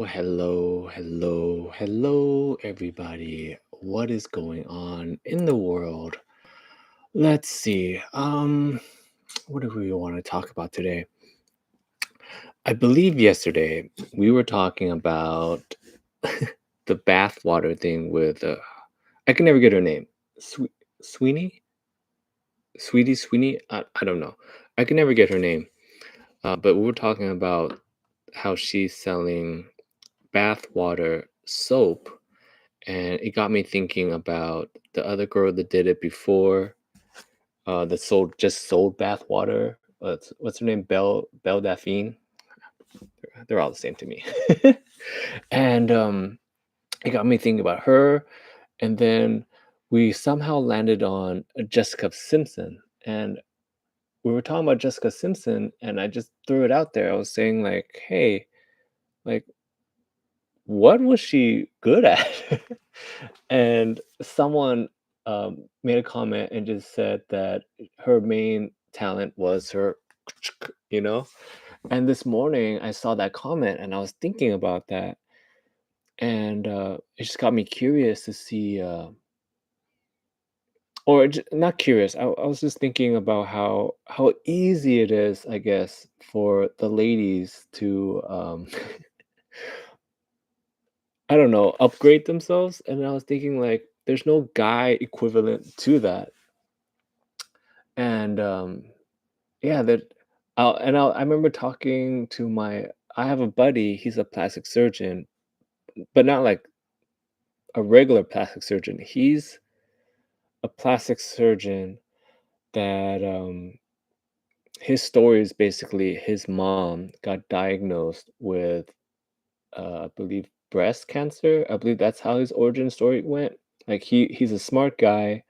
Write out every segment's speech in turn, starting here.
Hello, everybody. What is going on in the world? Let's see. What do we want to talk about today? I believe yesterday we were talking about the bathwater thing with I can never get her name. Sweeney? Sweeney? I don't know. I can never get her name. But we were talking about how she's selling bathwater soap. And it got me thinking about the other girl that did it before, that sold bathwater. What's her name? Belle Daphine. They're all the same to me. And it got me thinking about her. And then we somehow landed on Jessica Simpson. And we were talking about Jessica Simpson, and I just threw it out there. I was saying like, hey, like what was she good at? And someone made a comment and just said that her main talent was her, you know? And this morning I saw that comment and I was thinking about that. And it just got me curious to see, not curious. I was just thinking about how easy it is, I guess, for the ladies to I don't know, upgrade themselves, and I was thinking, like, there's no guy equivalent to that, and, yeah, I remember talking to I have a buddy, he's a plastic surgeon, but not like a regular plastic surgeon. He's a plastic surgeon that, his story is basically his mom got diagnosed with, I believe breast cancer. I believe that's how his origin story went. Like, he's a smart guy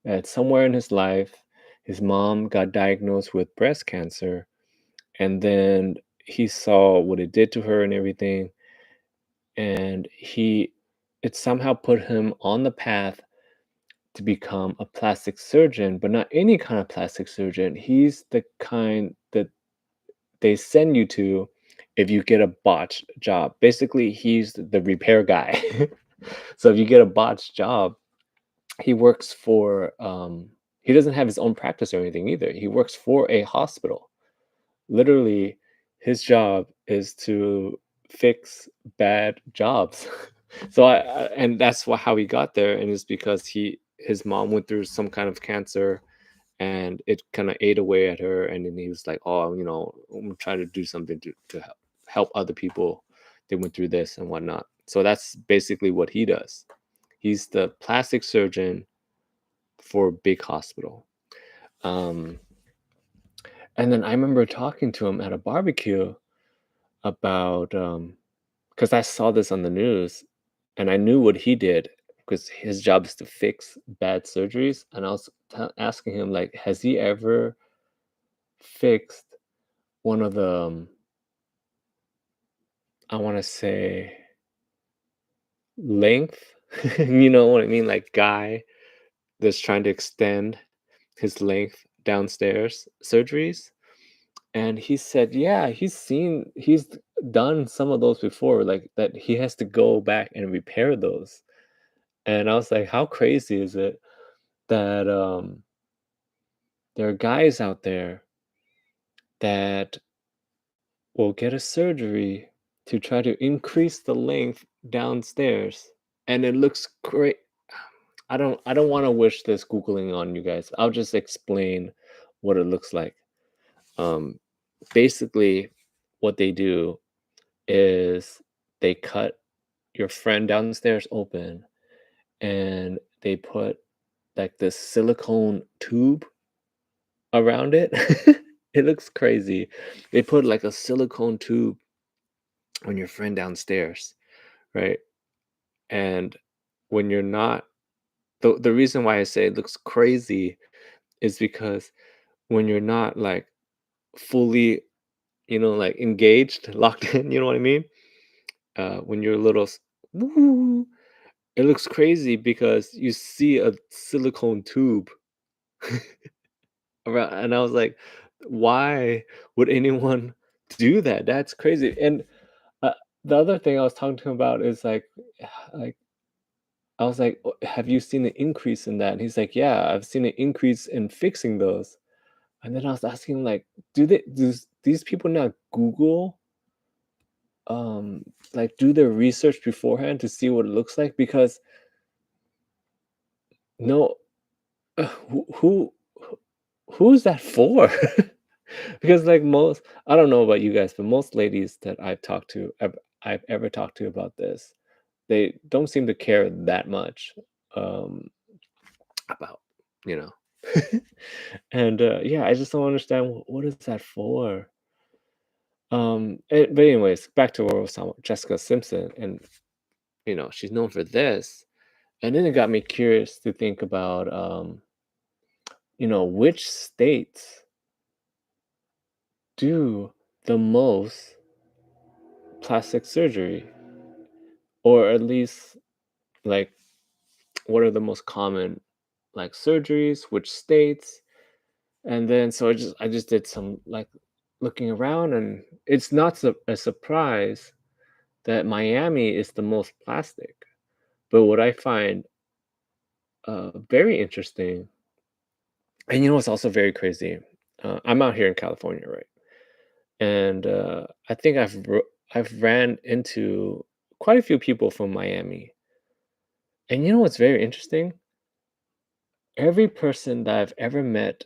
that somewhere in his life, his mom got diagnosed with breast cancer, and then he saw what it did to her and everything, and it somehow put him on the path to become a plastic surgeon, but not any kind of plastic surgeon. He's the kind that they send you to if you get a botched job. Basically, he's the repair guy. So if you get a botched job, he works for he doesn't have his own practice or anything either. He works for a hospital. Literally, his job is to fix bad jobs. So and that's how he got there, and it's because his mom went through some kind of cancer, and it kind of ate away at her, and then he was like, oh, I'm trying to do something to help other people that went through this and whatnot. So that's basically what he does. He's the plastic surgeon for a big hospital. Um, and then I remember talking to him at a barbecue about because I saw this on the news, and I knew what he did because his job is to fix bad surgeries. And I was asking him like, has he ever fixed one of the I want to say length, you know what I mean, like guy that's trying to extend his length downstairs surgeries. And he said, yeah, he's done some of those before, like that he has to go back and repair those. And I was like, how crazy is it that there are guys out there that will get a surgery to try to increase the length downstairs, and it looks great. I don't want to wish this googling on you guys. I'll just explain what it looks like. Um, Basically, what they do is they cut your friend downstairs open, and they put like this silicone tube around it. It looks crazy. They put like a silicone tube on your friend downstairs, right? And when you're not the reason why I say it looks crazy is because when you're not like fully, like engaged, locked in, you know what I mean? When you're a little woo, it looks crazy because you see a silicone tube around, and I was like, why would anyone do that? That's crazy. And the other thing I was talking to him about is like I was like, Have you seen an increase in that?" And he's like, "Yeah, I've seen an increase in fixing those." And then I was asking him, like, do these people not Google, um, like, do their research beforehand to see what it looks like? Because no, who who's that for? Because, like, most I don't know about you guys, but most ladies that I've ever talked to about this, they don't seem to care that much, um, about, you know? And, yeah, I just don't understand what is that for? But anyways, back to what I was talking about, Jessica Simpson, and, she's known for this, and then it got me curious to think about, which states do the most plastic surgery, or at least, like, what are the most common, like, surgeries, which states, and then so I just did some, like, looking around, and it's not a surprise that Miami is the most plastic. But what I find, very interesting, and what's also very crazy, I'm out here in California, right? And, I think I've ran into quite a few people from Miami, and what's very interesting? Every person that I've ever met,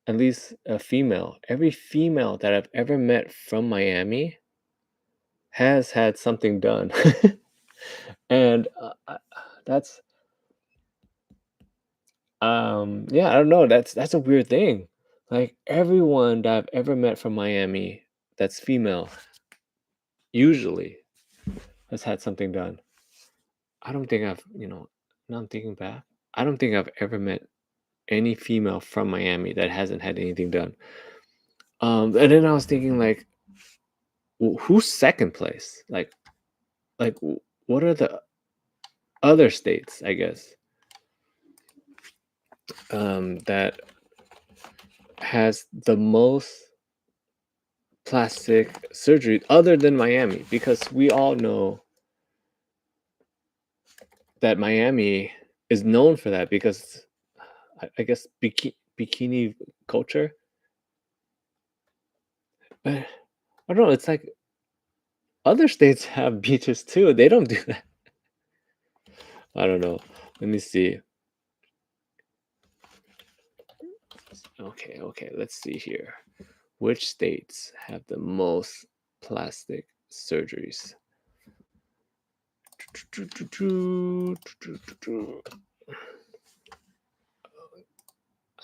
at least a female, every female that I've ever met from Miami has had something done. And, that's, yeah, I don't know, that's a weird thing. Like, everyone that I've ever met from Miami that's female usually has had something done. I don't think now I'm thinking back, I don't think I've ever met any female from Miami that hasn't had anything done. And then I was thinking, like, who's second place? What are the other states, I guess, that has the most plastic surgery other than Miami? Because we all know that Miami is known for that because I guess bikini culture. I don't know. It's like other states have beaches too. They don't do that. I don't know. Let me see. Okay, okay. Let's see here. Which states have the most plastic surgeries?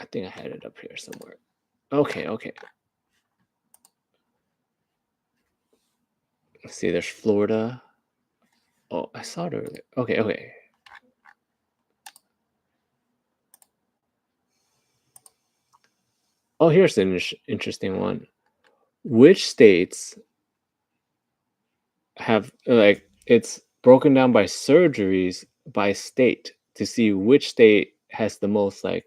I think I had it up here somewhere. Okay, okay. Let's see. There's Florida. Oh, I saw it earlier. Okay, okay. Oh, here's an interesting one. Which states have, like, it's broken down by surgeries by state to see which state has the most, like,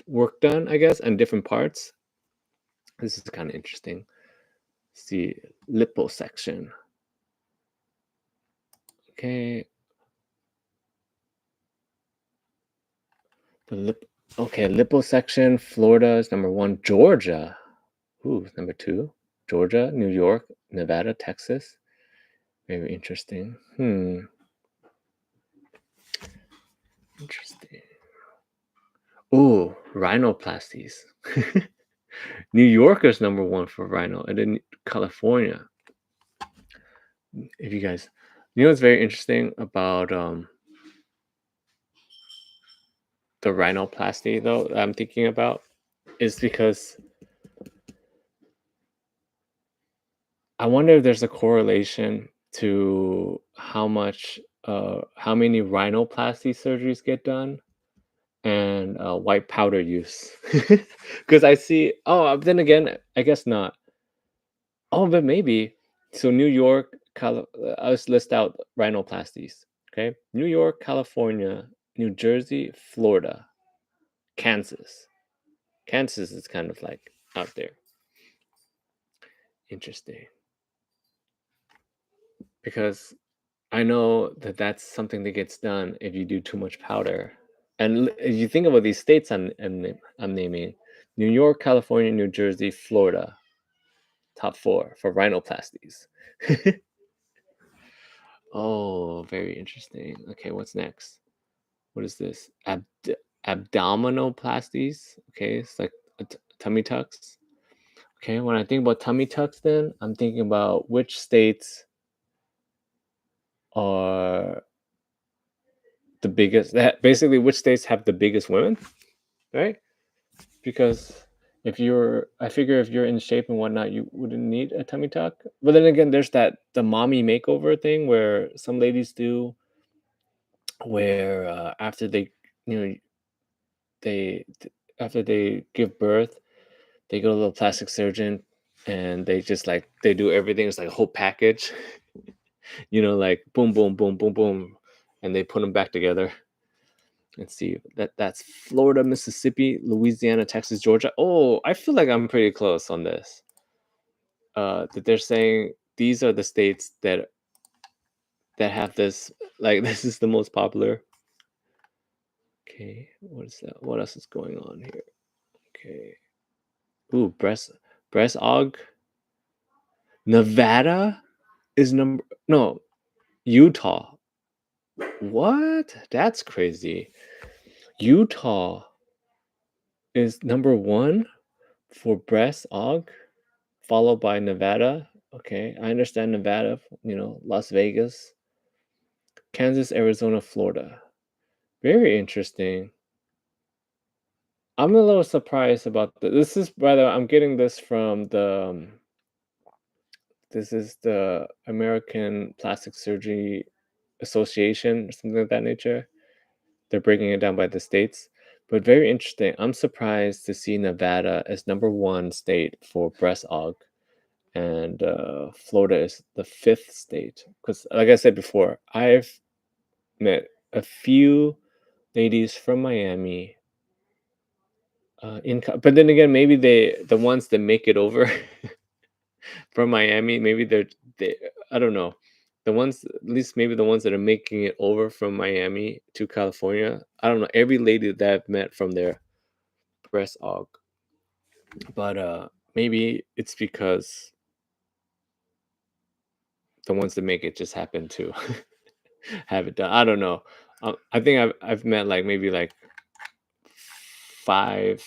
work done, I guess, and different parts. This is kind of interesting. See, liposuction. Okay, the lip. Okay, liposuction. Florida is number one. Georgia. Ooh, number two. Georgia, New York, Nevada, Texas. Very interesting. Interesting. Ooh, rhinoplasties. New Yorker's number one for rhino, and then California. If you guys, what's very interesting about the rhinoplasty though that I'm thinking about is because I wonder if there's a correlation to how many rhinoplasty surgeries get done and white powder use. Because I see, oh, then again, I guess not. Oh, but maybe. So New York, let's list out rhinoplasties. Okay, New York, California, New Jersey, Florida, Kansas. Kansas is kind of like out there. Interesting. because I know that that's something that gets done if you do too much powder. And if you think about these states I'm naming: New York, California, New Jersey, Florida, top four for rhinoplasties. Oh, very interesting. Okay, what's next? What is this? Abdominoplasties. Okay, it's like tummy tucks. Okay, when I think about tummy tucks, then I'm thinking about which states are the biggest. That basically which states have the biggest women, right? Because I figure if you're in shape and whatnot, you wouldn't need a tummy tuck. But then again, there's the mommy makeover thing where some ladies do, where after you know, they after they give birth, they go to the plastic surgeon, and they just like they do everything. It's like a whole package, like boom, boom, boom, boom, boom, and they put them back together. Let's see. That's Florida, Mississippi, Louisiana, Texas, Georgia. Oh, I feel like I'm pretty close on this. That they're saying these are the states that have this. Like this is the most popular. Okay, what is that? What else is going on here? Okay. Ooh, breast aug. Nevada is number no, Utah. What? That's crazy. Utah is number one for breast aug, followed by Nevada. Okay, I understand Nevada, Las Vegas, Kansas, Arizona, Florida. Very interesting. I'm a little surprised about this. Is rather, I'm getting this from this is the American Plastic Surgery Association or something of that nature. They're breaking it down by the states, but very interesting. I'm surprised to see Nevada as number one state for breast aug, and Florida is the fifth state. Because, like I said before, I've met a few ladies from Miami. But then again, maybe the ones that make it over from Miami, maybe they I don't know. The ones, at least maybe the ones that are making it over from Miami to California. I don't know. Every lady that I've met from there, breast aug. But maybe it's because the ones that make it just happen to have it done. I don't know. I think I've met like maybe like five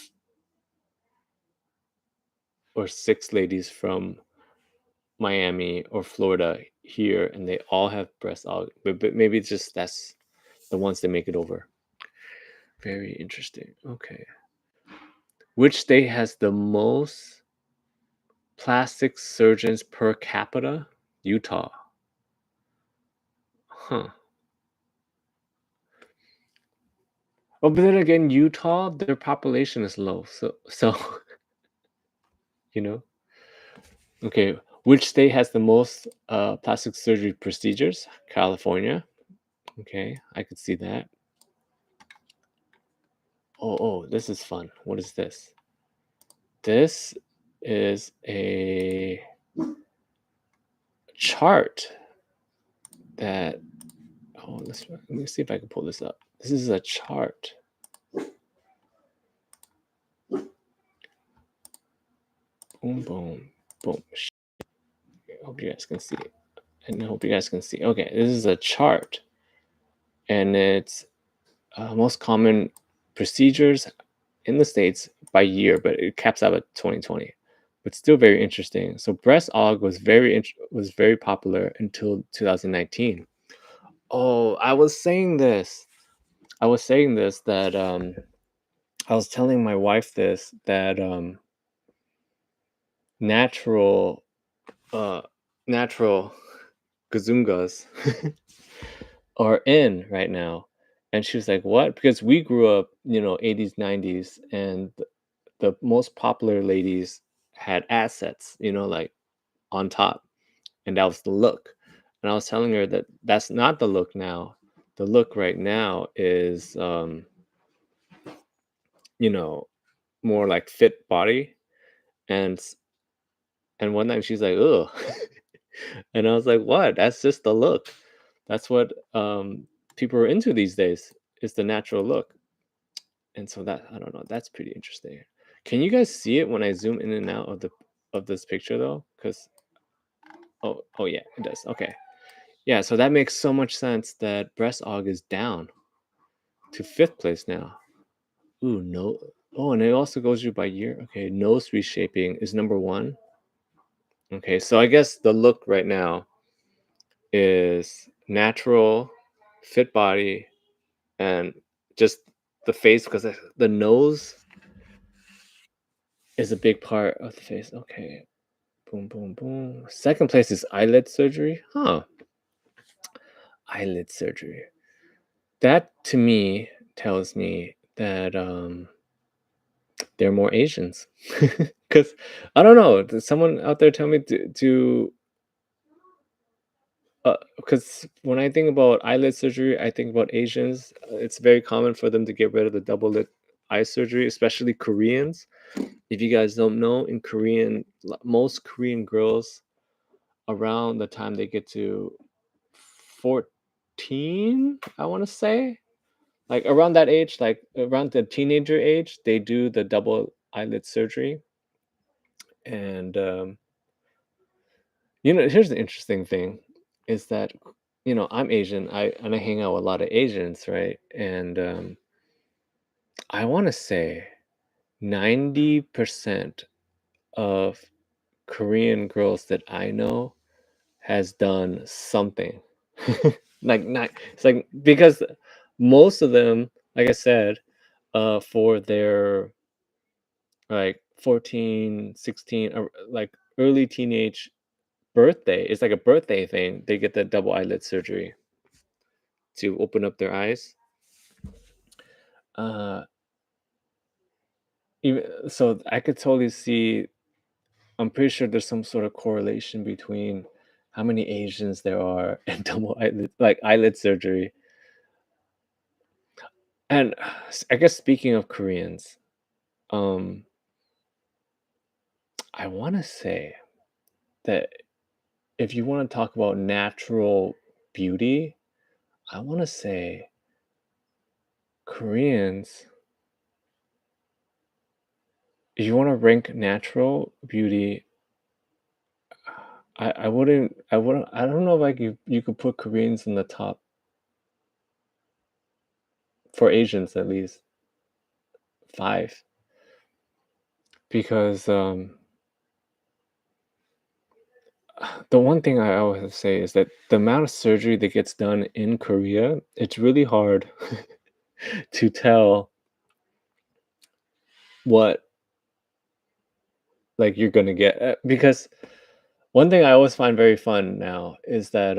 or six ladies from Miami or Florida here, and they all have breast aug. But maybe it's just that's the ones that make it over. Very interesting. Okay. Which state has the most plastic surgeons per capita? Utah. Huh. Oh, but then again, Utah, their population is low. So you know. Okay. Which state has the most plastic surgery procedures? California. Okay, I could see that. Oh, this is fun. What is this? This is a chart that let me see if I can pull this up. This is a chart. Boom, boom, boom. I hope you guys can see it. And I hope you guys can see. Okay, this is a chart, and it's most common procedures in the States by year, but it caps out at 2020. But still very interesting. So breast aug was very popular until 2019. Oh, I was saying this that I was telling my wife this that natural uh natural gazungas are in right now. And she was like, "What?" Because we grew up, 80s, 90s, and the most popular ladies had assets, like on top, and that was the look. And I was telling her that that's not the look now. The look right now is, you know, more like fit body, and one night she's like, "Ugh." And I was like, "What? That's just the look. That's what people are into these days. Is the natural look." And so that I don't know. That's pretty interesting. Can you guys see it when I zoom in and out of the of this picture though? Because oh yeah, it does. Okay, yeah. So that makes so much sense that breast aug is down to fifth place now. Ooh, no. Oh, and it also goes you by year. Okay, nose reshaping is number one. Okay, so I guess the look right now is natural, fit body, and just the face because the nose is a big part of the face. Okay, boom, boom, boom. Second place is eyelid surgery. Huh, eyelid surgery. That to me tells me that there are more Asians. Because I don't know, did someone out there tell me to because when I think about eyelid surgery, I think about Asians. It's very common for them to get rid of the double lid eye surgery, especially Koreans. If you guys don't know, in Korean, most Korean girls around the time they get to 14, I want to say, like around that age, like around the teenager age, they do the double eyelid surgery. And here's the interesting thing is that I'm Asian. I hang out with a lot of Asians, right? And I want to say 90% of Korean girls that I know has done something. Like not it's like because most of them, like I said, for their like 14, 16, or like early teenage birthday, it's like a birthday thing. They get the double eyelid surgery to open up their eyes. Uh, even so, I could totally see. I'm pretty sure there's some sort of correlation between how many Asians there are and double eyelid, like eyelid surgery. And I guess speaking of Koreans, um, I want to say that if you want to talk about natural beauty, I want to say Koreans. If you want to rank natural beauty, I don't know if like you could put Koreans in the top for Asians at least five because the one thing I always say is that the amount of surgery that gets done in Korea, it's really hard to tell what like you're gonna get because one thing I always find very fun now is that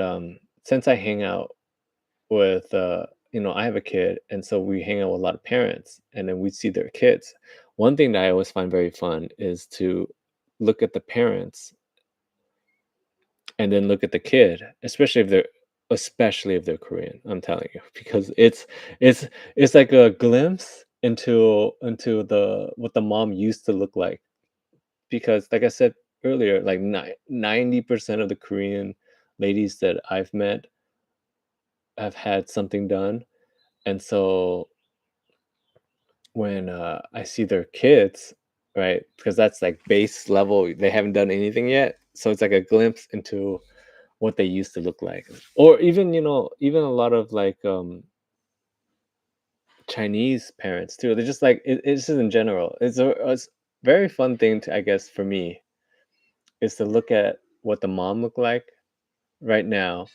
since I hang out with I have a kid and so we hang out with a lot of parents and then we see their kids. One thing that I always find very fun is to look at the parents and then look at the kid, especially if they're Korean, I'm telling you, because it's it's like a glimpse into the what the mom used to look like. Because like I said earlier, like 90% of the Korean ladies that I've met have had something done. And so when I see their kids, right? Because that's like base level, they haven't done anything yet. So it's like a glimpse into what they used to look like. Or even, even a lot of like Chinese parents too. They're just like it's just in general. It's very fun thing to I guess for me is to look at what the mom looked like right now.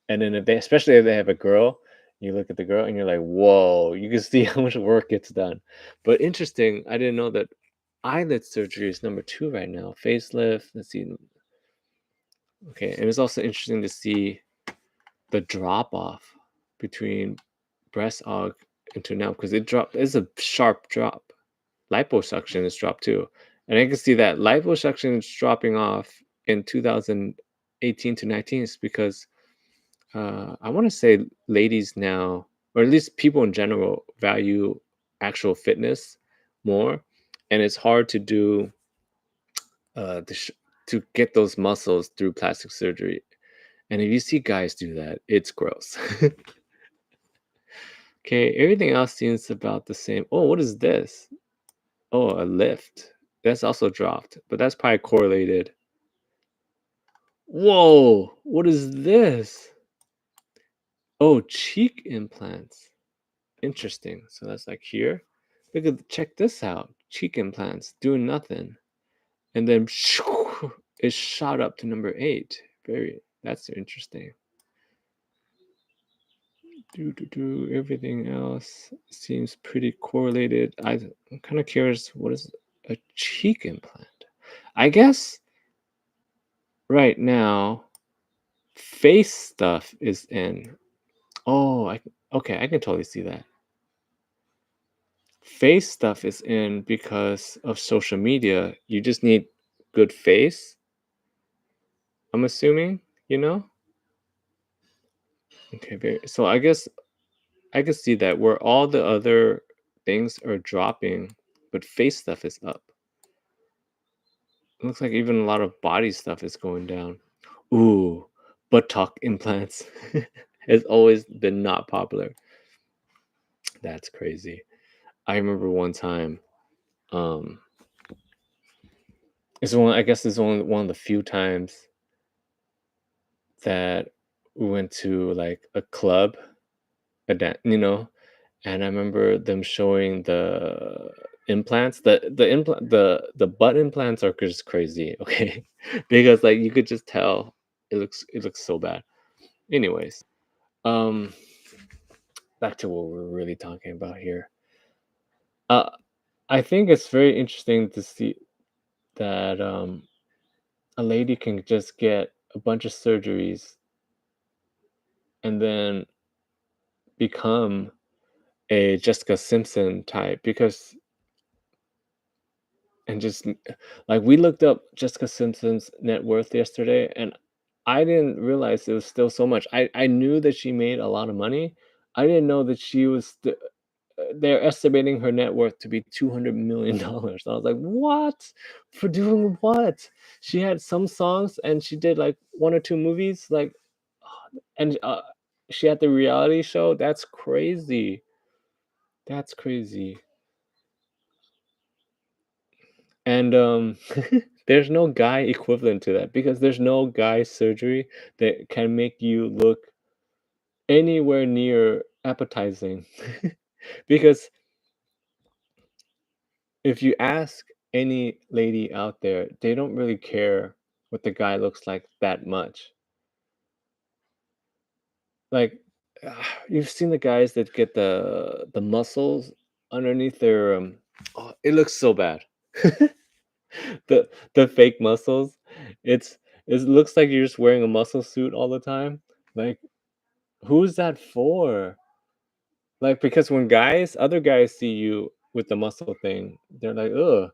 And then if they especially if they have a girl, you look at the girl and you're like, "Whoa," you can see how much work gets done. But interesting, I didn't know that eyelid surgery is number 2 right now. Facelift, let's see. Okay, and it's also interesting to see the drop off between breast aug into now because it's a sharp drop. Liposuction is dropped too. And I can see that liposuction is dropping off in 2018 to 19 is because I want to say ladies now, or at least people in general, value actual fitness more, and it's hard to do. to get those muscles through plastic surgery. And if you see guys do that, it's gross. Okay, everything else seems about the same. Oh, what is this? Oh, a lift. That's also dropped, but that's probably correlated. Whoa, what is this? Oh, cheek implants. Interesting. So that's like here. Look at check this out. Cheek implants doing nothing. And then it shot up to number 8. Very that's interesting. Everything else seems pretty correlated. I'm kind of curious what is a cheek implant? I guess right now face stuff is in. Oh, okay, I can totally see that. Face stuff is in because of social media. You just need good face, I'm assuming, you know? Okay, so I guess I can see that where all the other things are dropping, but face stuff is up. It looks like even a lot of body stuff is going down. Ooh, buttock implants has always been not popular. That's crazy. I remember one time, um, I guess it's only one of the few times that we went to like a club, and I remember them showing the implants. The butt implants are just crazy, okay? Because like you could just tell it looks so bad. Anyways, um, back to what we're really talking about here. Uh, I think it's very interesting to see that a lady can just get a bunch of surgeries and then become a Jessica Simpson type because and just like we looked up Jessica Simpson's net worth yesterday and I didn't realize it was still so much. I knew that she made a lot of money. I didn't know that she was they're estimating her net worth to be $200 million. I was like, "What? For doing what?" She had some songs and she did like one or two movies like and she had the reality show. That's crazy. That's crazy. And there's no guy equivalent to that because there's no guy surgery that can make you look anywhere near appetizing. Because if you ask any lady out there, they don't really care what the guy looks like that much. Like, you've seen the guys that get the muscles underneath their oh, it looks so bad. The fake muscles. It's it looks like you're just wearing a muscle suit all the time. Like, who's that for? Like, because when other guys see you with the muscle thing, they're like, ugh.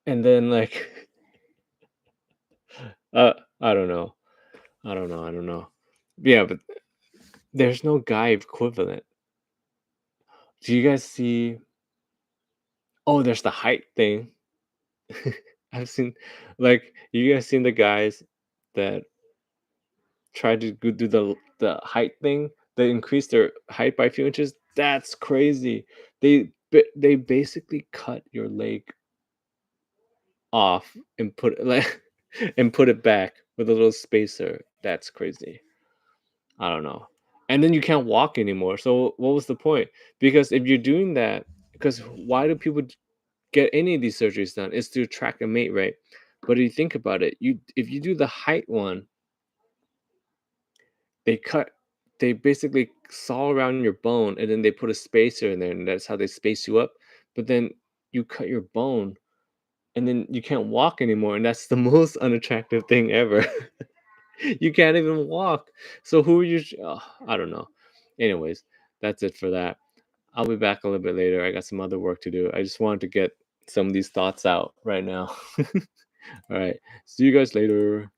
And then like, uh, I don't know. I don't know. Yeah, but there's no guy equivalent. Do you guys see? Oh, there's the height thing. I've seen, like, you guys seen the guys that try to do the height thing? They increase their height by a few inches. That's crazy. They basically cut your leg off and put it like and put it back with a little spacer. That's crazy. I don't know. And then you can't walk anymore. So what was the point? Because if you're doing that, because why do people get any of these surgeries done? It's to attract a mate, right? But if you think about it, you if you do the height one, they cut they basically saw around your bone and then they put a spacer in there and that's how they space you up. But then you cut your bone and then you can't walk anymore and that's the most unattractive thing ever. You can't even walk. So who are you? I don't know. Anyways, that's it for that. I'll be back a little bit later. I got some other work to do. I just wanted to get some of these thoughts out right now. All right. See you guys later.